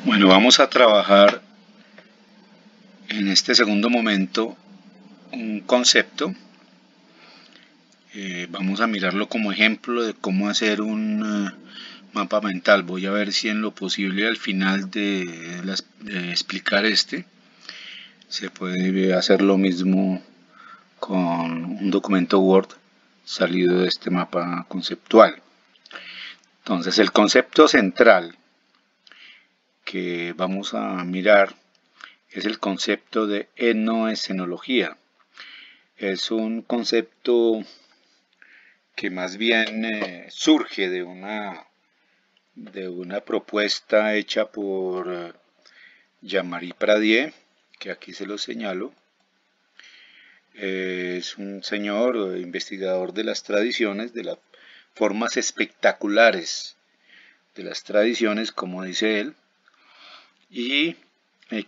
Bueno, vamos a trabajar en este segundo momento un concepto. Vamos a mirarlo como ejemplo de cómo hacer un mapa mental. Voy a ver si en lo posible al final de explicar se puede hacer lo mismo con un documento Word salido de este mapa conceptual. Entonces, el concepto central que vamos a mirar es el concepto de etnoescenología. Es un concepto que más bien surge de una propuesta hecha por Jean-Marie Pradier, que aquí se lo señalo. Es un señor investigador de las tradiciones, de las formas espectaculares de las tradiciones, como dice él, y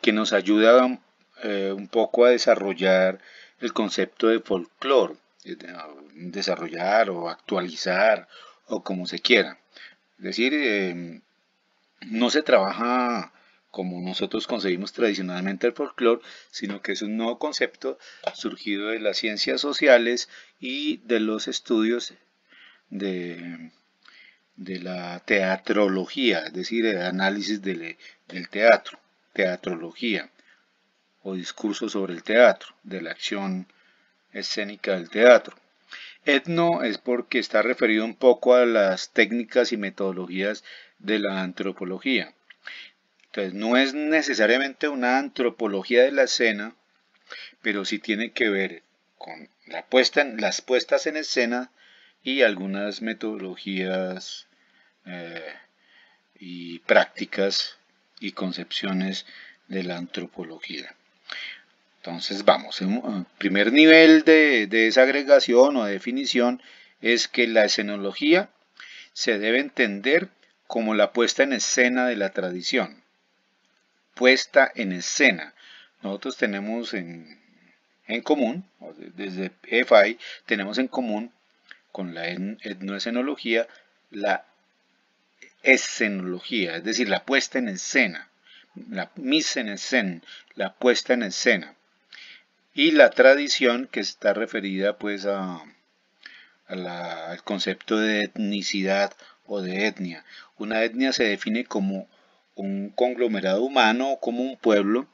que nos ayuda un poco a desarrollar el concepto de folclore, desarrollar o actualizar o como se quiera. Es decir, no se trabaja como nosotros concebimos tradicionalmente el folclore, sino que es un nuevo concepto surgido de las ciencias sociales y de los estudios de la teatrología, es decir, el análisis del teatro, teatrología o discurso sobre el teatro, de la acción escénica del teatro. Etno es porque está referido un poco a las técnicas y metodologías de la antropología. Entonces, no es necesariamente una antropología de la escena, pero sí tiene que ver con las puestas en escena y algunas metodologías y prácticas y concepciones de la antropología. Entonces vamos, el primer nivel de desagregación o definición es que la escenología se debe entender como la puesta en escena de la tradición. Puesta en escena. Nosotros tenemos en común, desde EFI, tenemos en común con la etnoescenología la escenología, es decir, la puesta en escena, la mise en scène, la puesta en escena. Y la tradición que está referida pues al concepto de etnicidad o de etnia. Una etnia se define como un conglomerado humano, como un pueblo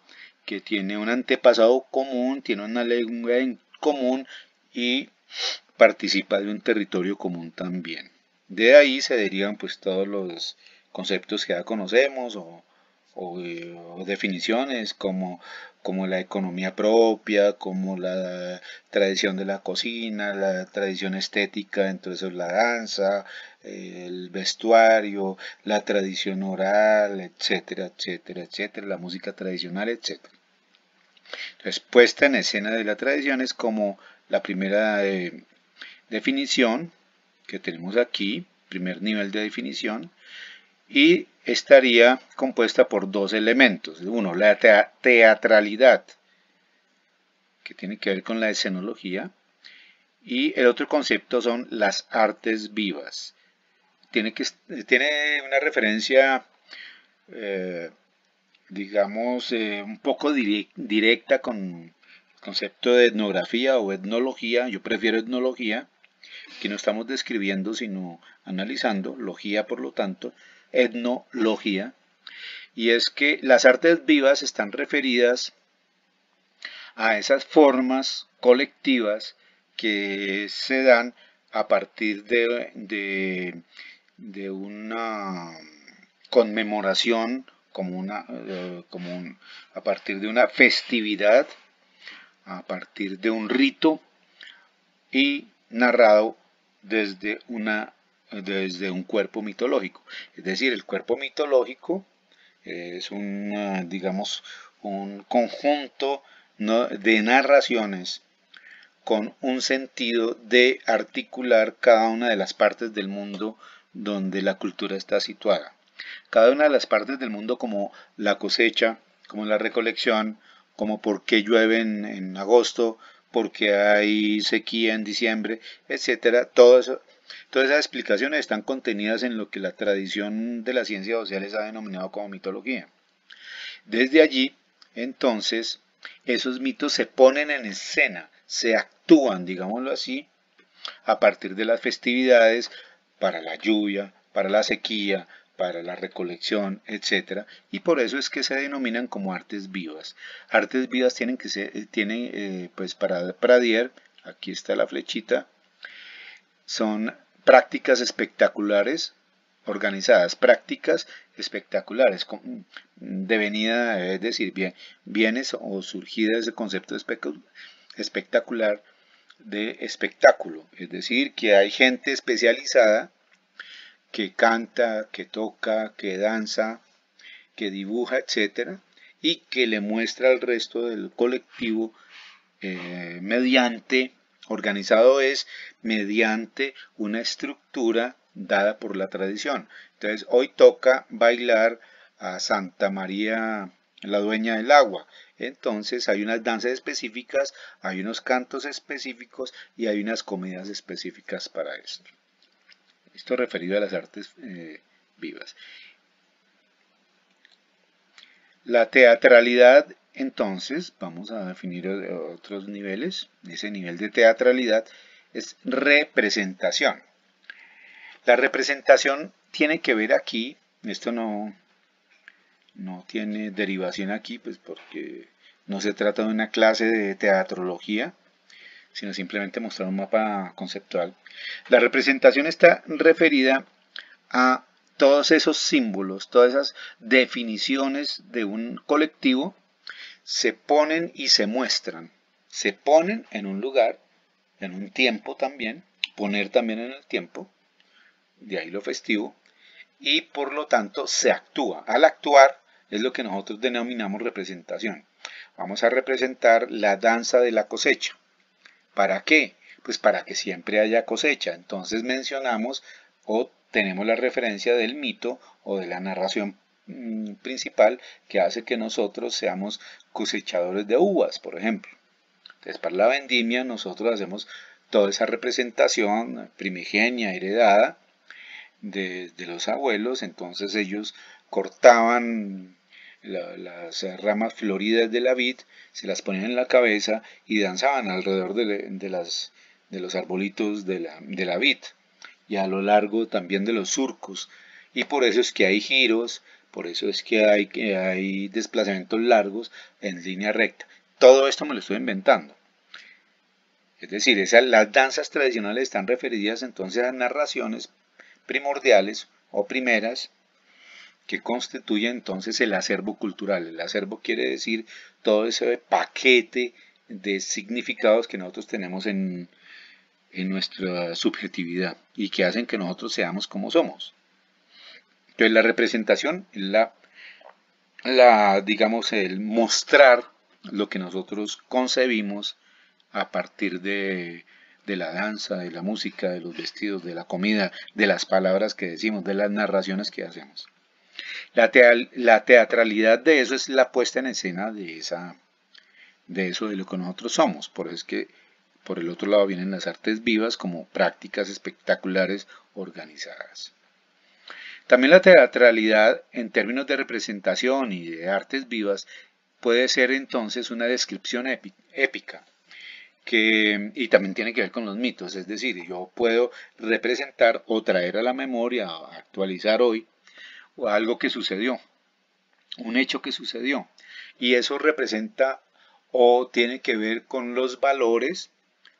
que tiene un antepasado común, tiene una lengua en común y participa de un territorio común también. De ahí se derivan pues todos los conceptos que ya conocemos o definiciones como la economía propia, como la tradición de la cocina, la tradición estética, entonces la danza, el vestuario, la tradición oral, etcétera, etcétera, etcétera, la música tradicional, etcétera. Entonces, puesta en escena de la tradición es como la primera definición que tenemos aquí, primer nivel de definición, y estaría compuesta por dos elementos. Uno, la teatralidad, que tiene que ver con la escenología, y el otro concepto son las artes vivas. Tiene una referencia, digamos, un poco directa con el concepto de etnografía o etnología. Yo prefiero etnología, que no estamos describiendo sino analizando, logía por lo tanto, etnología, y es que las artes vivas están referidas a esas formas colectivas que se dan a partir de una conmemoración, a partir de una festividad, a partir de un rito y narrado desde un cuerpo mitológico. Es decir, el cuerpo mitológico es digamos, un conjunto de narraciones con un sentido de articular cada una de las partes del mundo donde la cultura está situada. Cada una de las partes del mundo, como la cosecha, como la recolección, como por qué llueve en agosto, por qué hay sequía en diciembre, etcétera. Todas esas explicaciones están contenidas en lo que la tradición de las ciencias sociales ha denominado como mitología. Desde allí, entonces, esos mitos se ponen en escena, se actúan, digámoslo así, a partir de las festividades para la lluvia, para la sequía, para la recolección, etcétera, y por eso es que se denominan como artes vivas. Artes vivas tienen que ser, pues para Pradier, aquí está la flechita, son prácticas espectaculares organizadas, prácticas espectaculares, devenida, es decir, bienes o surgida ese concepto espectacular de espectáculo, es decir, que hay gente especializada que canta, que toca, que danza, que dibuja, etcétera, y que le muestra al resto del colectivo organizado es mediante una estructura dada por la tradición. Entonces, hoy toca bailar a Santa María, la dueña del agua. Entonces, hay unas danzas específicas, hay unos cantos específicos y hay unas comidas específicas para esto. Esto referido a las artes vivas. La teatralidad, entonces, vamos a definir otros niveles. Ese nivel de teatralidad es representación. La representación tiene que ver aquí, esto no tiene derivación aquí, pues porque no se trata de una clase de teatrología, sino simplemente mostrar un mapa conceptual. La representación está referida a todos esos símbolos, todas esas definiciones de un colectivo se ponen y se muestran. Se ponen en un lugar, en un tiempo también, poner también en el tiempo, de ahí lo festivo, y por lo tanto se actúa. Al actuar es lo que nosotros denominamos representación. Vamos a representar la danza de la cosecha. ¿Para qué? Pues para que siempre haya cosecha. Entonces mencionamos o tenemos la referencia del mito o de la narración principal que hace que nosotros seamos cosechadores de uvas, por ejemplo. Entonces, para la vendimia nosotros hacemos toda esa representación primigenia, heredada de los abuelos, entonces ellos cortaban las ramas floridas de la vid, se las ponían en la cabeza y danzaban alrededor de los arbolitos de la vid y a lo largo también de los surcos. Y por eso es que hay giros, por eso es que hay desplazamientos largos en línea recta. Todo esto me lo estoy inventando. Es decir, las danzas tradicionales están referidas entonces a narraciones primordiales o primeras que constituye entonces el acervo cultural. El acervo quiere decir todo ese paquete de significados que nosotros tenemos en nuestra subjetividad y que hacen que nosotros seamos como somos. Entonces la representación es digamos, el mostrar lo que nosotros concebimos a partir de la danza, de la música, de los vestidos, de la comida, de las palabras que decimos, de las narraciones que hacemos. La teatralidad de eso es la puesta en escena de eso de lo que nosotros somos. Por eso es que por el otro lado vienen las artes vivas como prácticas espectaculares organizadas. También la teatralidad en términos de representación y de artes vivas puede ser entonces una descripción épica. Y también tiene que ver con los mitos, es decir, yo puedo representar o traer a la memoria, actualizar hoy, o algo que sucedió, un hecho que sucedió, y eso representa o tiene que ver con los valores.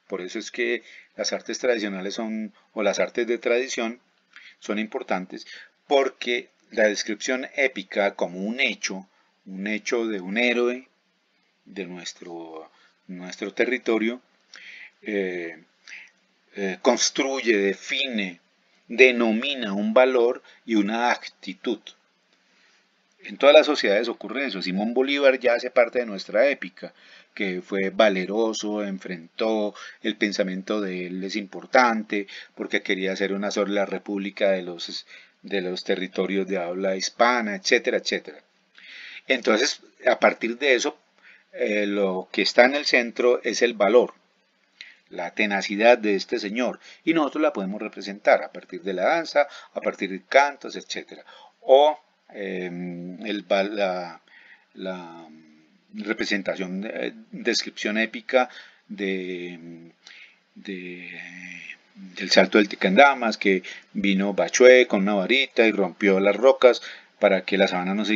Por eso es que las artes tradicionales o las artes de tradición son importantes, porque la descripción épica como un hecho de un héroe de nuestro territorio, construye, define, denomina un valor y una actitud. En todas las sociedades ocurre eso. Simón Bolívar ya hace parte de nuestra épica, que fue valeroso, enfrentó, el pensamiento de él es importante, porque quería hacer una sola república de los territorios de habla hispana, etcétera, etcétera. Entonces, a partir de eso, lo que está en el centro es el valor, la tenacidad de este señor, y nosotros la podemos representar a partir de la danza, a partir de cantos, etcétera. O la representación, descripción épica del salto del Ticandamas, que vino Bachué con una varita y rompió las rocas para que la sabana no se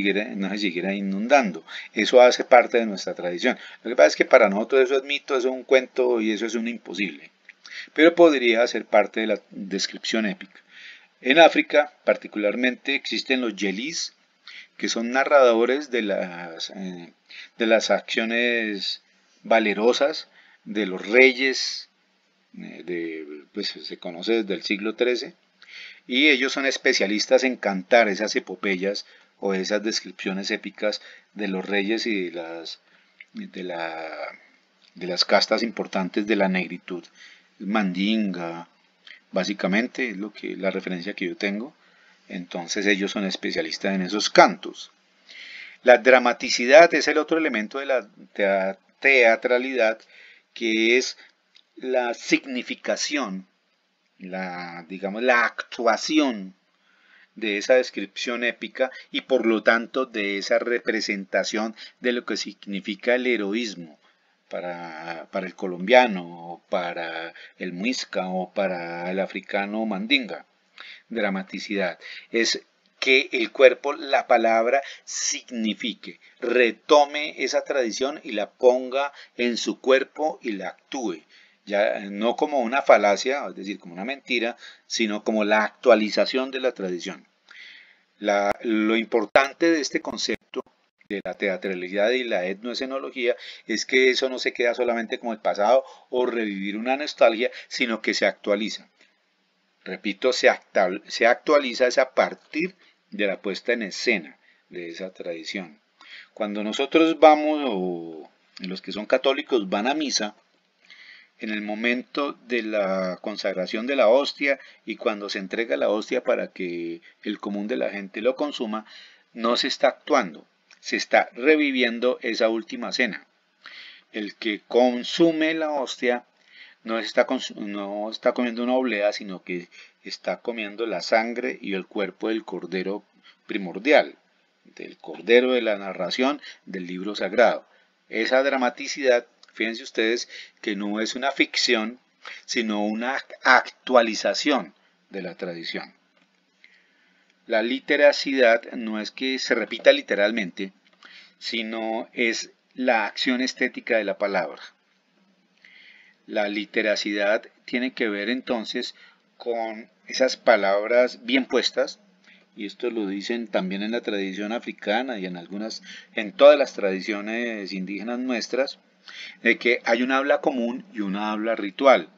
siguiera inundando. Eso hace parte de nuestra tradición. Lo que pasa es que para nosotros eso es mito, eso es un cuento y eso es un imposible. Pero podría ser parte de la descripción épica. En África, particularmente, existen los yelis, que son narradores de las acciones valerosas de los reyes, pues se conoce desde el siglo XIII, y ellos son especialistas en cantar esas epopeyas o esas descripciones épicas de los reyes y de, la, de las castas importantes de la negritud. Mandinga, básicamente es la referencia que yo tengo. Entonces ellos son especialistas en esos cantos. La dramaticidad es el otro elemento de la teatralidad, que es la significación, digamos, la actuación de esa descripción épica y por lo tanto de esa representación de lo que significa el heroísmo para el colombiano, para el muisca o para el africano mandinga. Dramaticidad es que el cuerpo, la palabra signifique, retome esa tradición y la ponga en su cuerpo y la actúe. Ya no como una falacia, es decir, como una mentira, sino como la actualización de la tradición. Lo importante de este concepto de la teatralidad y la etnoescenología es que eso no se queda solamente como el pasado o revivir una nostalgia, sino que se actualiza. Repito, se actualiza es a partir de la puesta en escena de esa tradición. Cuando nosotros vamos, o los que son católicos van a misa, en el momento de la consagración de la hostia y cuando se entrega la hostia para que el común de la gente lo consuma, no se está actuando, se está reviviendo esa última cena. El que consume la hostia no está comiendo una oblea, sino que está comiendo la sangre y el cuerpo del cordero primordial, del cordero de la narración del libro sagrado. Esa dramaticidad, fíjense ustedes que no es una ficción, sino una actualización de la tradición. La literacidad no es que se repita literalmente, sino es la acción estética de la palabra. La literacidad tiene que ver entonces con esas palabras bien puestas, y esto lo dicen también en la tradición africana y en todas las tradiciones indígenas nuestras, de que hay una habla común y una habla ritual.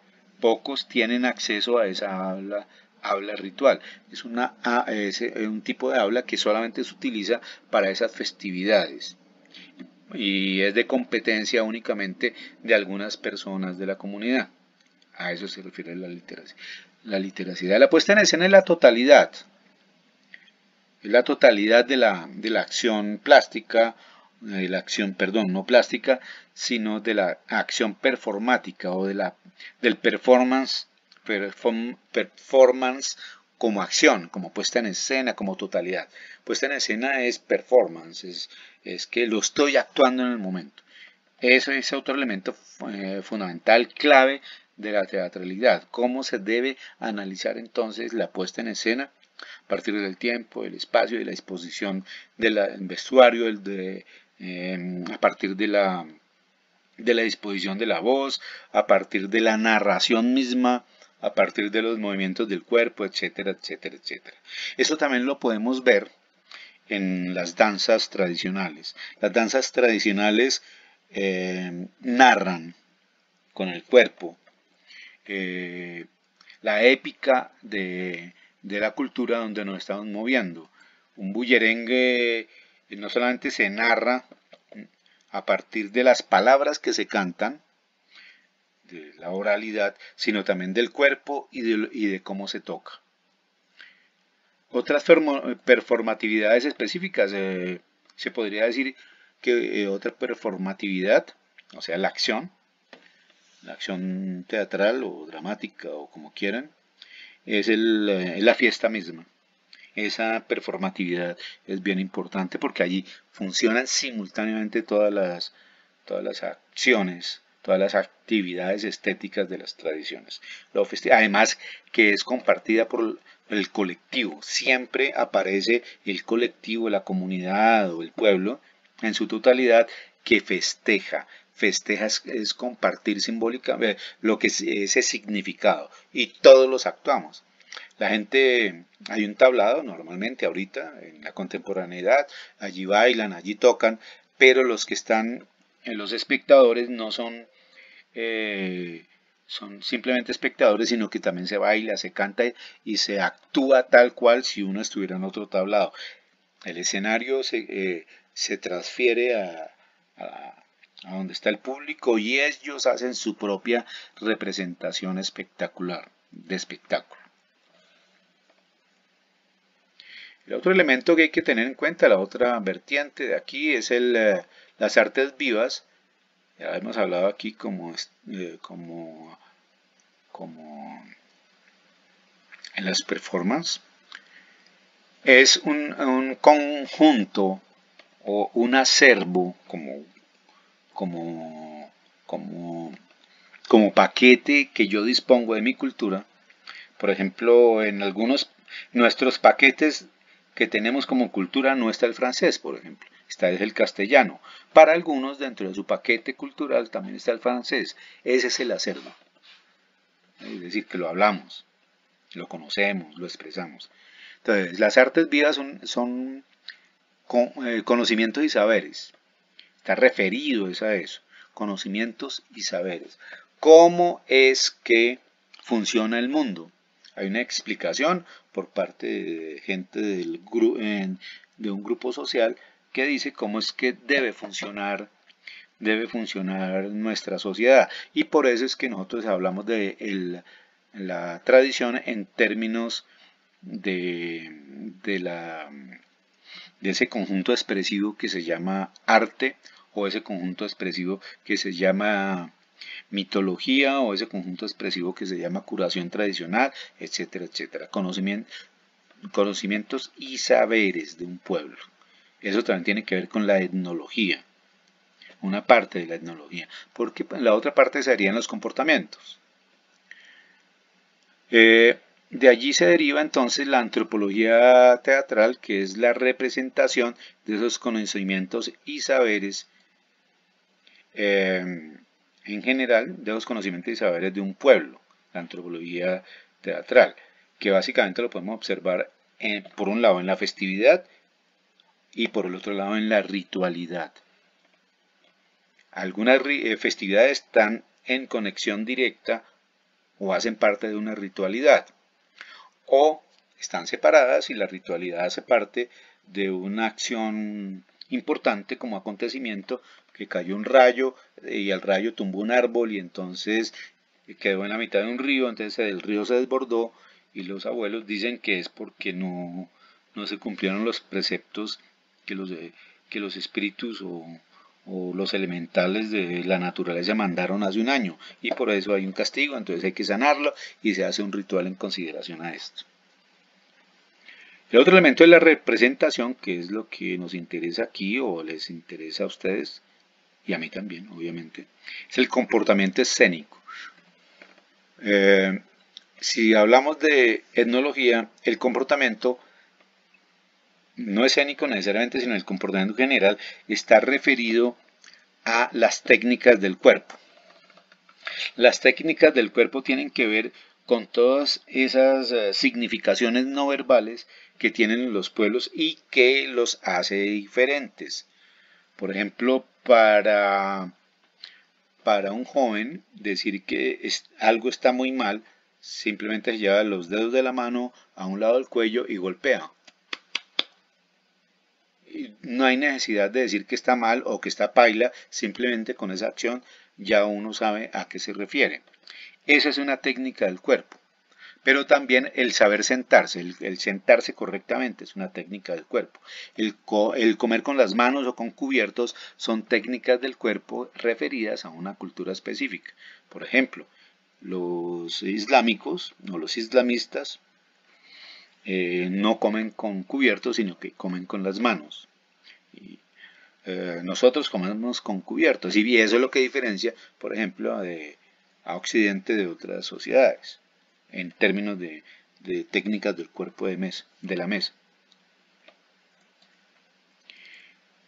Pocos tienen acceso a esa habla ritual. Es un tipo de habla que solamente se utiliza para esas festividades y es de competencia únicamente de algunas personas de la comunidad. A eso se refiere la literacia. La literacidad, la puesta en escena es la totalidad. Es la totalidad de la acción plástica, de la acción, perdón, no plástica, sino de la acción performática o del performance como acción, como puesta en escena, como totalidad. Puesta en escena es performance, es que lo estoy actuando en el momento. Eso es otro elemento fundamental, clave de la teatralidad. Cómo se debe analizar entonces la puesta en escena a partir del tiempo, del espacio, de la disposición del vestuario, a partir de la disposición de la voz, a partir de la narración misma, a partir de los movimientos del cuerpo, etcétera, etcétera, etcétera. Eso también lo podemos ver en las danzas tradicionales. Las danzas tradicionales narran con el cuerpo la épica de la cultura donde nos estamos moviendo. Un bullerengue no solamente se narra a partir de las palabras que se cantan, de la oralidad, sino también del cuerpo y de cómo se toca. Otras performatividades específicas, se podría decir que otra performatividad, o sea, la acción teatral o dramática o como quieran, es la fiesta misma. esa performatividad es bien importante porque allí funcionan simultáneamente todas las acciones, todas las actividades estéticas de las tradiciones. Además que es compartida por el colectivo, siempre aparece el colectivo, la comunidad o el pueblo en su totalidad que festeja. Festeja es compartir simbólicamente lo que es ese significado y todos los actuamos. La gente, hay un tablado normalmente ahorita en la contemporaneidad, allí bailan, allí tocan, pero los que están, los espectadores no son, son simplemente espectadores, sino que también se baila, se canta y se actúa tal cual si uno estuviera en otro tablado. El escenario se transfiere a donde está el público y ellos hacen su propia representación espectacular, de espectáculo. El otro elemento que hay que tener en cuenta, la otra vertiente de aquí, es las artes vivas. Ya hemos hablado aquí como en las performances. Es un conjunto o un acervo como, como paquete que yo dispongo de mi cultura. Por ejemplo, en algunos nuestros paquetes que tenemos como cultura no está el francés, por ejemplo, está el castellano. Para algunos dentro de su paquete cultural también está el francés. Ese es el acervo. Es decir, que lo hablamos, lo conocemos, lo expresamos. Entonces, las artes vivas son conocimientos y saberes. Está referido a eso. Conocimientos y saberes. ¿Cómo es que funciona el mundo? Hay una explicación por parte de gente de un grupo social que dice cómo es que debe funcionar nuestra sociedad. Y por eso es que nosotros hablamos de la tradición en términos de ese conjunto expresivo que se llama arte o ese conjunto expresivo que se llama mitología o ese conjunto expresivo que se llama curación tradicional, etcétera, etcétera. Conocimientos y saberes de un pueblo. Eso también tiene que ver con la etnología, una parte de la etnología, porque la otra parte serían los comportamientos. De allí se deriva entonces la antropología teatral, que es la representación de esos conocimientos y saberes en general, de los conocimientos y saberes de un pueblo, la antropología teatral, que básicamente lo podemos observar por un lado en la festividad y por el otro lado en la ritualidad. Algunas festividades están en conexión directa o hacen parte de una ritualidad, o están separadas y la ritualidad hace parte de una acción importante como acontecimiento, que cayó un rayo y el rayo tumbó un árbol y entonces quedó en la mitad de un río, entonces el río se desbordó y los abuelos dicen que es porque no se cumplieron los preceptos que los espíritus o los elementales de la naturaleza mandaron hace un año y por eso hay un castigo, entonces hay que sanarlo y se hace un ritual en consideración a esto. El otro elemento es la representación, que es lo que nos interesa aquí o les interesa a ustedes y a mí también, obviamente. Es el comportamiento escénico. Si hablamos de etnología, el comportamiento no escénico necesariamente, sino el comportamiento general, está referido a las técnicas del cuerpo. Las técnicas del cuerpo tienen que ver con todas esas significaciones no verbales que tienen los pueblos y que los hace diferentes. Por ejemplo, para un joven decir que algo está muy mal, simplemente se lleva los dedos de la mano a un lado del cuello y golpea. No hay necesidad de decir que está mal o que está paila, simplemente con esa acción ya uno sabe a qué se refiere. Esa es una técnica del cuerpo. Pero también el saber sentarse, el sentarse correctamente es una técnica del cuerpo. El comer con las manos o con cubiertos son técnicas del cuerpo referidas a una cultura específica. Por ejemplo, los islámicos o los islamistas no comen con cubiertos, sino que comen con las manos. Nosotros comemos con cubiertos, y eso es lo que diferencia, por ejemplo, a Occidente de otras sociedades, en términos de técnicas del cuerpo de la mesa.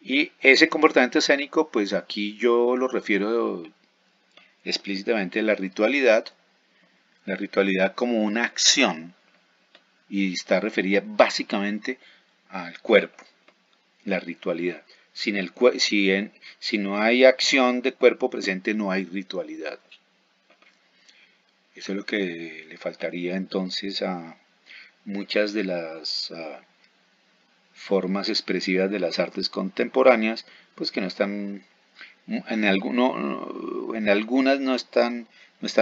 Y ese comportamiento escénico, pues aquí yo lo refiero explícitamente a la ritualidad como una acción, y está referida básicamente al cuerpo, la ritualidad. Si no hay acción de cuerpo presente, no hay ritualidad. Eso es lo que le faltaría entonces a muchas de las formas expresivas de las artes contemporáneas, pues que no están, en algunas no están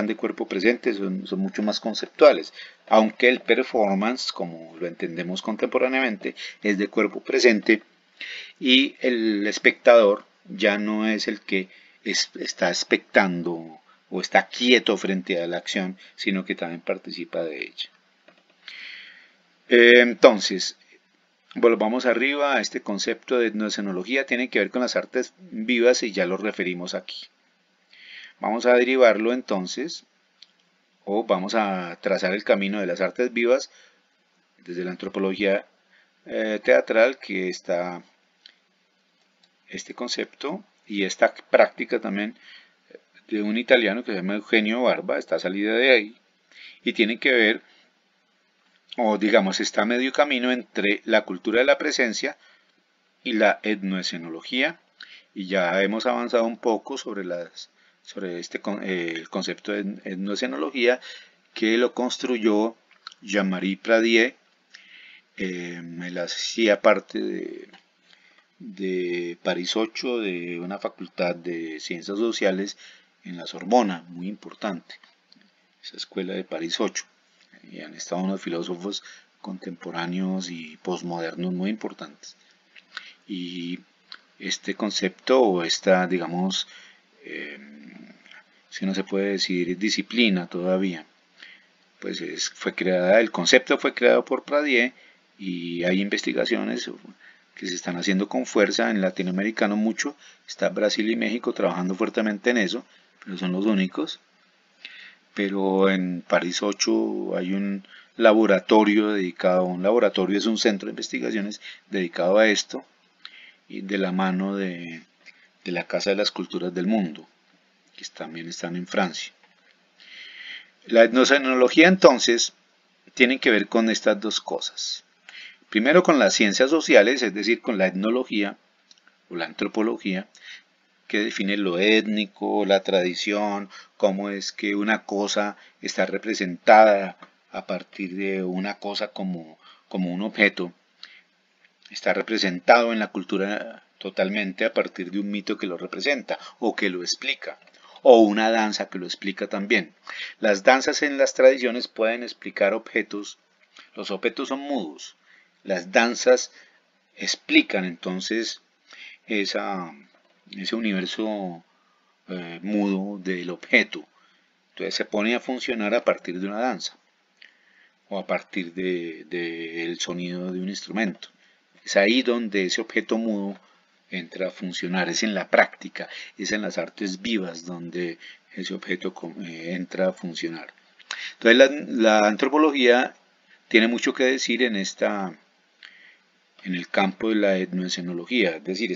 de cuerpo presente, son mucho más conceptuales, aunque el performance, como lo entendemos contemporáneamente, es de cuerpo presente, y el espectador ya no es el que está expectando o está quieto frente a la acción, sino que también participa de ella. Entonces, volvamos arriba. Este concepto de etnoescenología tiene que ver con las artes vivas y ya lo referimos aquí. Vamos a derivarlo entonces, o vamos a trazar el camino de las artes vivas desde la antropología teatral, que está este concepto y esta práctica también de un italiano que se llama Eugenio Barba, está salida de ahí, y tiene que ver, o digamos, está a medio camino entre la cultura de la presencia y la etnoescenología, y ya hemos avanzado un poco sobre el concepto de etnoescenología, que lo construyó Jean-Marie Pradier. Él hacía parte de París 8, de una facultad de ciencias sociales en la Sorbona, muy importante, esa escuela de París 8. Y han estado unos filósofos contemporáneos y posmodernos muy importantes. Y este concepto, o esta, digamos, si no se puede decir disciplina todavía, pues el concepto fue creado por Pradier, y hay investigaciones que se están haciendo con fuerza en latinoamericano mucho. Está Brasil y México trabajando fuertemente en eso, pero son los únicos. Pero en París 8 hay un laboratorio es un centro de investigaciones dedicado a esto, y de la mano de la Casa de las Culturas del Mundo, que también están en Francia. La etnoescenología entonces tiene que ver con estas dos cosas. Primero, con las ciencias sociales, es decir, con la etnología o la antropología, que define lo étnico, la tradición, cómo es que una cosa está representada a partir de una cosa como un objeto, está representado en la cultura totalmente a partir de un mito que lo representa o que lo explica, o una danza que lo explica también. Las danzas en las tradiciones pueden explicar objetos, los objetos son mudos. Las danzas explican entonces ese universo mudo del objeto. Entonces se pone a funcionar a partir de una danza, o a partir del sonido de un instrumento. Es ahí donde ese objeto mudo entra a funcionar, es en la práctica, es en las artes vivas donde ese objeto entra a funcionar. Entonces la antropología tiene mucho que decir en el campo de la etnoescenología, es decir,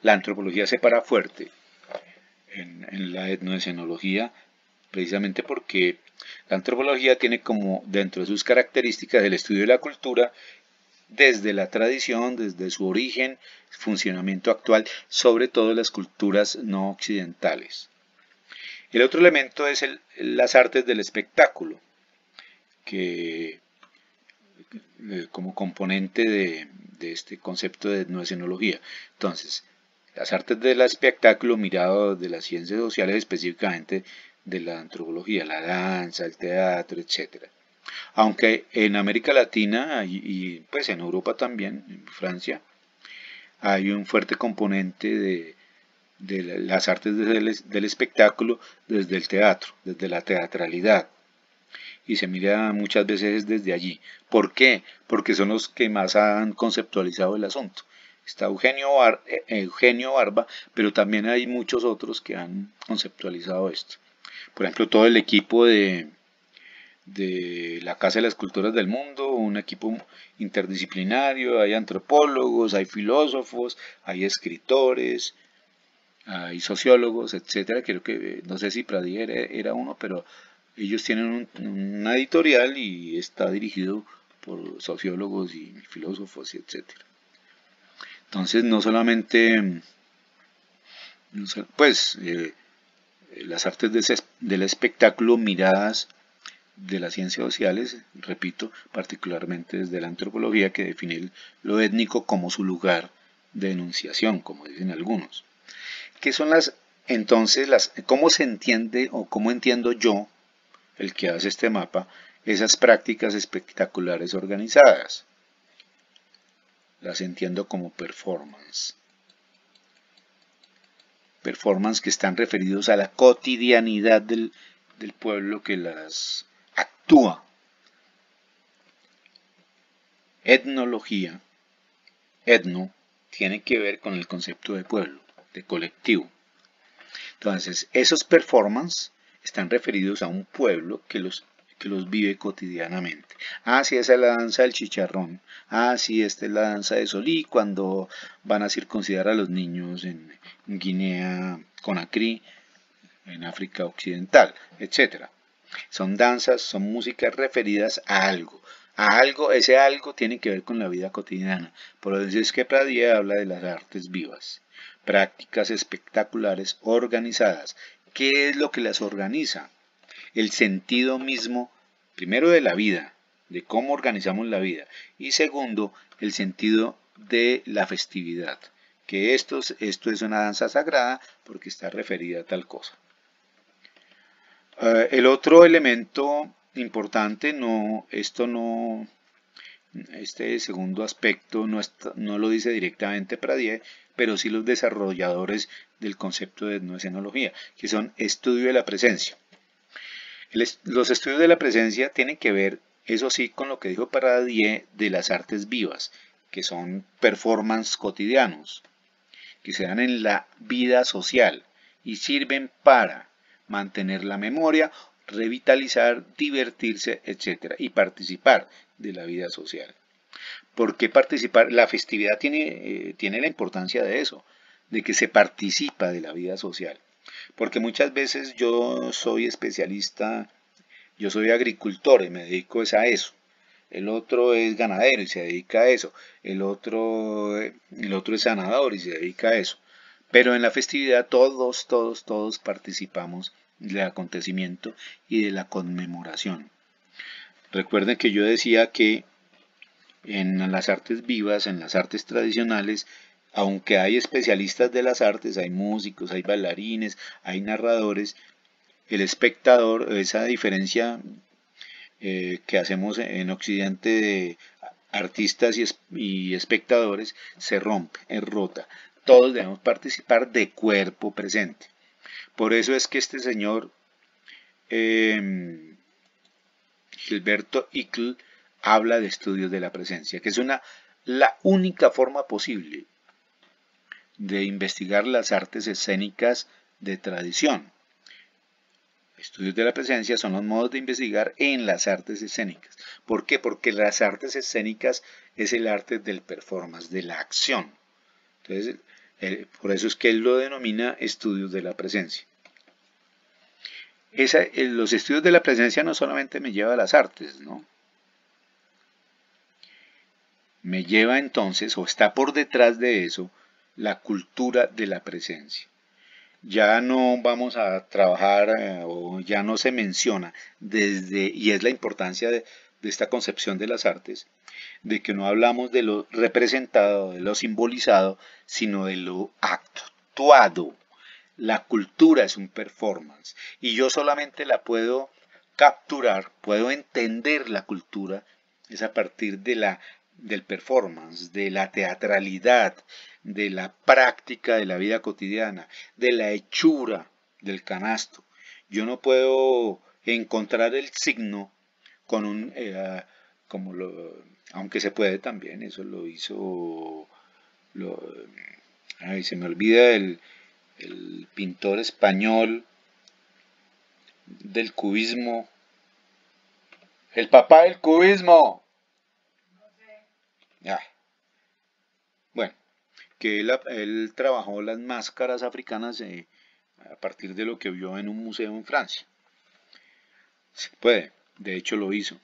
la antropología se para fuerte en la etnoescenología, precisamente porque la antropología tiene como dentro de sus características el estudio de la cultura desde la tradición, desde su origen, funcionamiento actual, sobre todo las culturas no occidentales. El otro elemento es las artes del espectáculo, que como componente de este concepto de etnoescenología. Entonces, las artes del espectáculo mirado de las ciencias sociales, específicamente de la antropología, la danza, el teatro, etc. Aunque en América Latina y pues en Europa también, en Francia, hay un fuerte componente de las artes del espectáculo desde el teatro, desde la teatralidad. y se mira muchas veces desde allí. ¿Por qué? Porque son los que más han conceptualizado el asunto. Está Eugenio Barba, pero también hay muchos otros que han conceptualizado esto. Por ejemplo, todo el equipo de la Casa de las Culturas del Mundo, un equipo interdisciplinario, hay antropólogos, hay filósofos, hay escritores, hay sociólogos, etcétera. Creo que, no sé si Pradier era uno, pero ellos tienen una editorial y está dirigido por sociólogos y filósofos, y etcétera. Entonces, no solamente, pues, las artes del espectáculo miradas de las ciencias sociales, repito, particularmente desde la antropología, que define lo étnico como su lugar de enunciación, como dicen algunos. ¿Qué son cómo se entiende o cómo entiendo yo, el que hace este mapa, esas prácticas espectaculares organizadas? Las entiendo como performance. Performance que están referidos a la cotidianidad del pueblo que las actúa. Etnología, etno, tiene que ver con el concepto de pueblo, de colectivo. Entonces, esos performances están referidos a un pueblo que los vive cotidianamente. Ah, sí, esa es la danza del chicharrón. Ah, sí, esta es la danza de Solí cuando van a circuncidar a los niños en Guinea Conakry, en África Occidental, etc. Son danzas, son músicas referidas a algo. A algo, ese algo tiene que ver con la vida cotidiana. Por eso es que Pradier habla de las artes vivas. Prácticas espectaculares organizadas. ¿Qué es lo que las organiza? El sentido mismo, primero de la vida, de cómo organizamos la vida, y segundo, el sentido de la festividad, que esto es una danza sagrada porque está referida a tal cosa. El otro elemento importante, este segundo aspecto no lo dice directamente Pradier, pero sí los desarrolladores del concepto de etnoescenología, que son estudio de la presencia. Los estudios de la presencia tienen que ver, eso sí, con lo que dijo Pradier de las artes vivas, que son performances cotidianos, que se dan en la vida social y sirven para mantener la memoria, revitalizar, divertirse, etc. y participar de la vida social. ¿Por qué participar? La festividad tiene la importancia de eso, de que se participa de la vida social. Porque muchas veces yo soy especialista, yo soy agricultor y me dedico a eso. El otro es ganadero y se dedica a eso. El otro es sanador y se dedica a eso. Pero en la festividad todos participamos del acontecimiento y de la conmemoración. Recuerden que yo decía que en las artes vivas, en las artes tradicionales, aunque hay especialistas de las artes, hay músicos, hay bailarines, hay narradores, el espectador, esa diferencia que hacemos en Occidente de artistas y espectadores, se rompe, es rota. Todos debemos participar de cuerpo presente. Por eso es que este señor Gilberto Ickl habla de estudios de la presencia, que es la única forma posible de investigar las artes escénicas de tradición. Estudios de la presencia son los modos de investigar en las artes escénicas. ¿Por qué? Porque las artes escénicas es el arte del performance, de la acción. Entonces, por eso es que él lo denomina estudios de la presencia. Los estudios de la presencia no solamente me lleva a las artes, ¿no? Me lleva entonces, o está por detrás de eso, la cultura de la presencia. Ya no vamos a trabajar o ya no se menciona y es la importancia de esta concepción de las artes, de que no hablamos de lo representado, de lo simbolizado, sino de lo actuado. La cultura es un performance y yo solamente la puedo capturar, puedo entender la cultura, es a partir del performance, de la teatralidad, de la práctica de la vida cotidiana, de la hechura del canasto. Yo no puedo encontrar el signo con un, aunque se puede también, eso lo hizo, ay, se me olvida el pintor español del cubismo, el papá del cubismo. Ah, bueno, que él trabajó las máscaras africanas a partir de lo que vio en un museo en Francia. Se puede, de hecho lo hizo.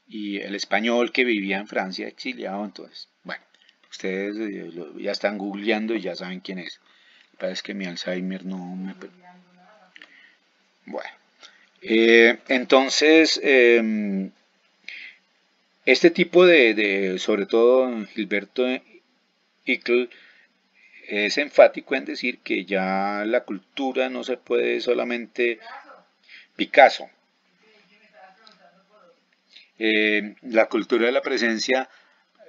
Y el español que vivía en Francia exiliado, entonces, bueno, ustedes ya están googleando y ya saben quién es. Parece que mi Alzheimer no me... Bueno, entonces, este tipo sobre todo Gilberto Ickl, es enfático en decir que ya la cultura no se puede solamente... Picasso. La cultura de la presencia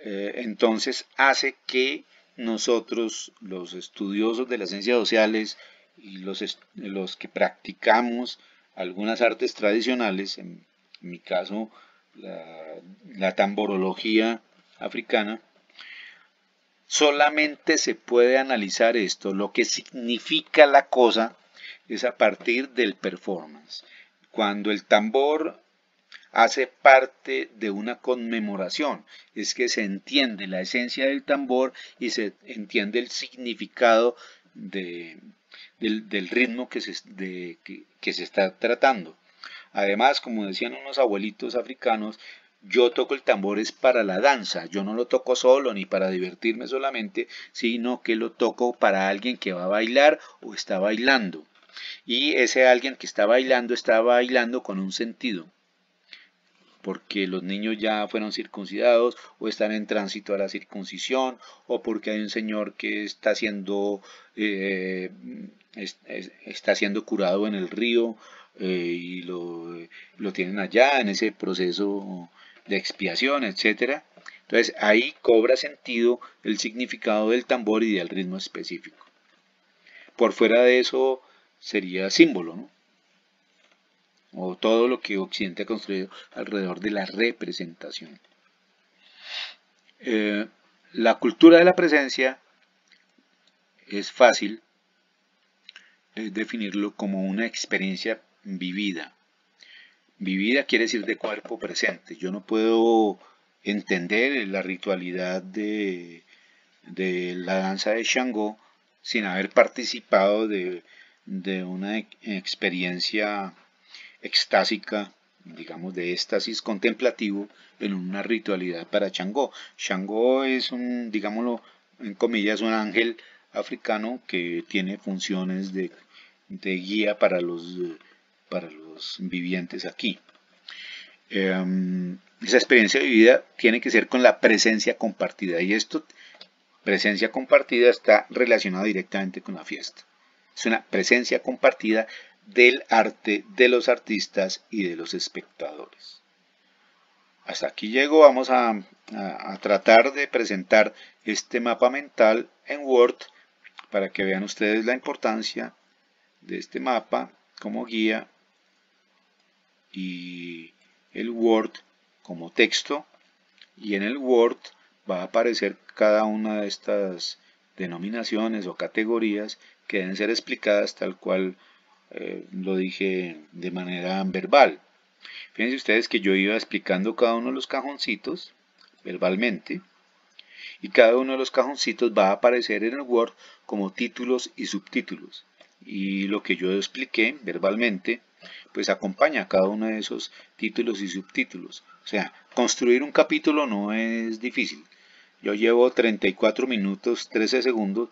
entonces hace que nosotros, los estudiosos de las ciencias sociales y los que practicamos algunas artes tradicionales, en mi caso la tamborología africana, solamente se puede analizar esto, lo que significa la cosa, es a partir del performance. Cuando el tambor hace parte de una conmemoración, es que se entiende la esencia del tambor y se entiende el significado del ritmo que se está tratando. Además, como decían unos abuelitos africanos, yo toco el tambor es para la danza, yo no lo toco solo ni para divertirme solamente, sino que lo toco para alguien que va a bailar o está bailando. Y ese alguien que está bailando con un sentido, porque los niños ya fueron circuncidados o están en tránsito a la circuncisión, o porque hay un señor que está siendo curado en el río y lo tienen allá en ese proceso de expiación, etcétera. Entonces ahí cobra sentido el significado del tambor y del ritmo específico. Por fuera de eso sería símbolo, ¿no? O todo lo que Occidente ha construido alrededor de la representación. La cultura de la presencia es fácil definirlo como una experiencia vivida. Vivida quiere decir de cuerpo presente. Yo no puedo entender la ritualidad de la danza de Shango sin haber participado de una experiencia extásica, digamos de éxtasis contemplativo en una ritualidad para Shango. Shango es un, digámoslo en comillas, un ángel africano que tiene funciones de guía para los vivientes aquí. Esa experiencia vivida tiene que ser con la presencia compartida y esto, presencia compartida, está relacionada directamente con la fiesta. Es una presencia compartida del arte, de los artistas y de los espectadores. Hasta aquí llego, vamos a tratar de presentar este mapa mental en Word para que vean ustedes la importancia de este mapa como guía y el Word como texto, y en el Word va a aparecer cada una de estas denominaciones o categorías que deben ser explicadas tal cual lo dije de manera verbal. Fíjense ustedes que yo iba explicando cada uno de los cajoncitos verbalmente y cada uno de los cajoncitos va a aparecer en el Word como títulos y subtítulos. Y lo que yo expliqué verbalmente pues acompaña a cada uno de esos títulos y subtítulos. O sea, construir un capítulo no es difícil. Yo llevo 34 minutos 13 segundos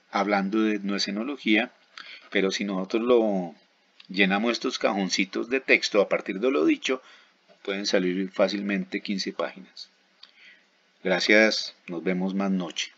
hablando de nuescenología, pero si nosotros lo llenamos estos cajoncitos de texto a partir de lo dicho, pueden salir fácilmente 15 páginas. Gracias, nos vemos más noche.